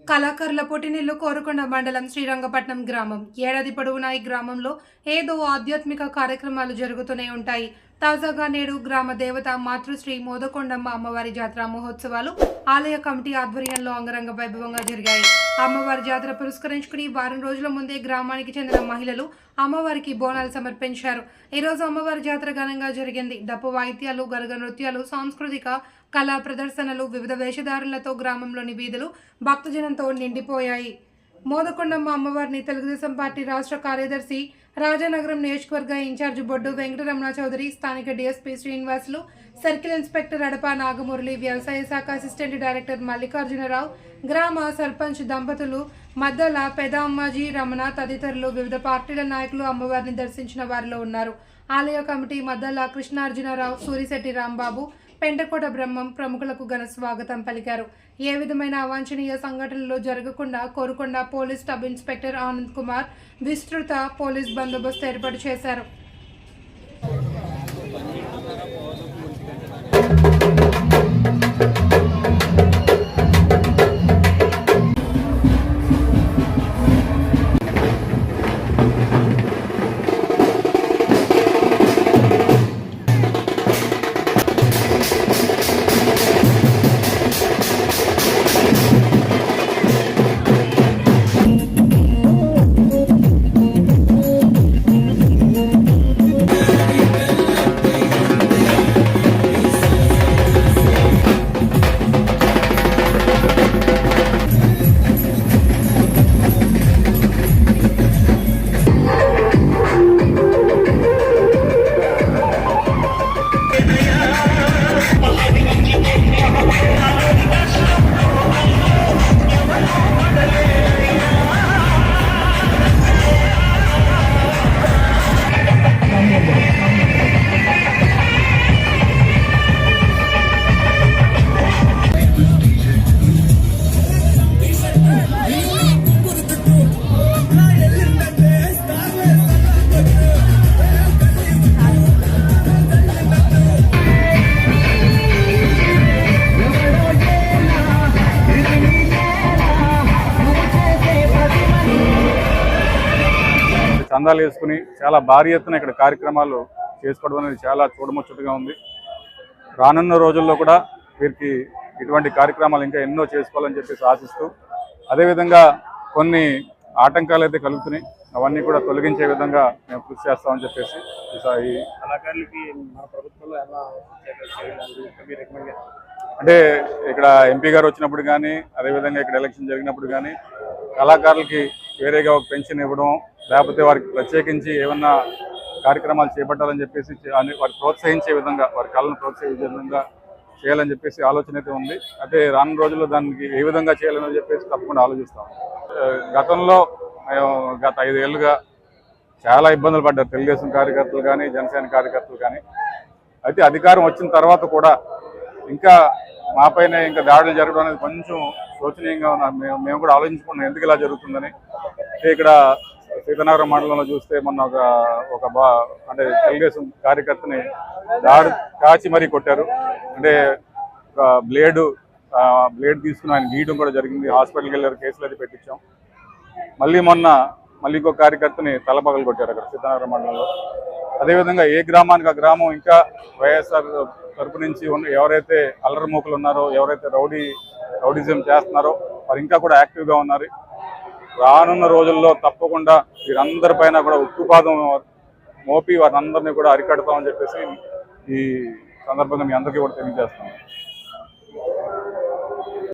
కళాకారుల పుట్టినిల్లు కోరుకొండ మండలం శ్రీరంగపట్నం గ్రామం. ఏడాది పొడవునా ఈ గ్రామంలో ఏదో ఆధ్యాత్మిక కార్యక్రమాలు జరుగుతూనే ఉంటాయి. తాజాగా నేడు గ్రామ దేవత మాతృశ్రీ మోదకొండమ్మ అమ్మవారి జాతర మహోత్సవాలు ఆలయ కమిటీ ఆధ్వర్యంలో అంగరంగ వైభవంగా జరిగాయి. అమ్మవారి జాతర పురస్కరించుకుని వారం రోజుల ముందే గ్రామానికి చెందిన మహిళలు అమ్మవారికి బోనాలు సమర్పించారు. ఈరోజు అమ్మవారి జాతర ఘనంగా జరిగింది. డప్పు వాయిద్యాలు, గరగ నృత్యాలు, సాంస్కృతిక కళా ప్రదర్శనలు, వివిధ వేషధారులతో గ్రామంలోని వీధులు భక్తజనంతో నిండిపోయాయి. మోదకొండమ్మ అమ్మవారిని తెలుగుదేశం పార్టీ రాష్ట్ర కార్యదర్శి, రాజానగరం నియోజకవర్గ ఇన్ఛార్జి బొడ్డు వెంకటరమణ చౌదరి, స్థానిక డీఎస్పీ శ్రీనివాసులు, సర్కిల్ ఇన్స్పెక్టర్ అడప నాగమురళి, వ్యవసాయ శాఖ అసిస్టెంట్ డైరెక్టర్ మల్లికార్జునరావు, గ్రామ సర్పంచ్ దంపతులు మద్దల పెద అమ్మాజీ రమణ తదితరులు వివిధ పార్టీల నాయకులు అమ్మవారిని దర్శించిన వారిలో ఉన్నారు. ఆలయ కమిటీ మద్దల కృష్ణార్జునరావు, సూరిశెట్టి రాంబాబు, పెంటకోట బ్రహ్మం ప్రముఖులకు ఘన స్వాగతం పలికారు. ఏ విధమైన అవాంఛనీయ సంఘటనలు జరగకుండా Korukonda police sub inspector Anand Kumar విస్తృత పోలీస్ బందోబస్తు ఏర్పాటు చేశారు. చందాలు వేసుకుని చాలా భారీ ఎత్తున ఇక్కడ కార్యక్రమాలు చేసుకోవడం అనేది చాలా చూడముచ్చటగా ఉంది. రానున్న రోజుల్లో కూడా వీరికి ఇటువంటి కార్యక్రమాలు ఇంకా ఎన్నో చేసుకోవాలని చెప్పేసి ఆశిస్తూ, అదేవిధంగా కొన్ని ఆటంకాలు అయితే కలుగుతున్నాయి, అవన్నీ కూడా తొలగించే విధంగా మేము కృషి చేస్తామని చెప్పేసి ఈ కళాకారులకి మన ప్రభుత్వంలో ఎలా అంటే ఇక్కడ ఎంపీ గారు వచ్చినప్పుడు కానీ, అదేవిధంగా ఇక్కడ ఎలక్షన్ జరిగినప్పుడు కానీ కళాకారులకి వేరేగా ఒక పెన్షన్ ఇవ్వడం, లేకపోతే వారికి ప్రత్యేకించి ఏమన్నా కార్యక్రమాలు చేపట్టాలని చెప్పేసి వారికి ప్రోత్సహించే విధంగా, వారి కళను ప్రోత్సహించే విధంగా చేయాలని చెప్పేసి ఆలోచన అయితే ఉంది. అయితే రానున్న రోజుల్లో దానికి ఏ విధంగా చేయాలని చెప్పేసి తప్పకుండా ఆలోచిస్తాం. గతంలో గత 5 ఏళ్ళుగా చాలా ఇబ్బందులు పడ్డారు తెలుగుదేశం కార్యకర్తలు కానీ, జనసేన కార్యకర్తలు కానీ. అయితే అధికారం వచ్చిన తర్వాత కూడా ఇంకా మాపైన ఇంకా దాడులు జరగడం అనేది కొంచెం శోచనీయంగా ఉంది. మేము కూడా ఆలోచించుకున్నాం ఎందుకు ఇలా జరుగుతుందని. ఇక్కడ సీతానగరం మండలంలో చూస్తే మొన్న అంటే తెలుగుదేశం కార్యకర్తని దాడి కాచి మరీ కొట్టారు. అంటే ఒక బ్లేడ్ తీసుకుని ఆయన గీయడం కూడా జరిగింది. హాస్పిటల్కి వెళ్ళారు, కేసులు అయితే పెట్టించాం. మళ్ళీ ఇంకో కార్యకర్తని తలపగలు కొట్టారు అక్కడ సీతానగరం మండలంలో. అదేవిధంగా ఏ గ్రామానికి ఆ గ్రామం ఇంకా వైఎస్ఆర్ తరపు నుంచి ఎవరైతే అల్లరిమూకలు ఉన్నారో, ఎవరైతే రౌడిజం చేస్తున్నారో వారు ఇంకా కూడా యాక్టివ్గా ఉన్నారు. రానున్న రోజుల్లో తప్పకుండా వీరందరిపైన కూడా ఉక్కుపాదం మోపి వారందరినీ కూడా అరికడతామని చెప్పేసి ఈ సందర్భంగా మీ అందరికీ కూడా తెలియజేస్తున్నాను.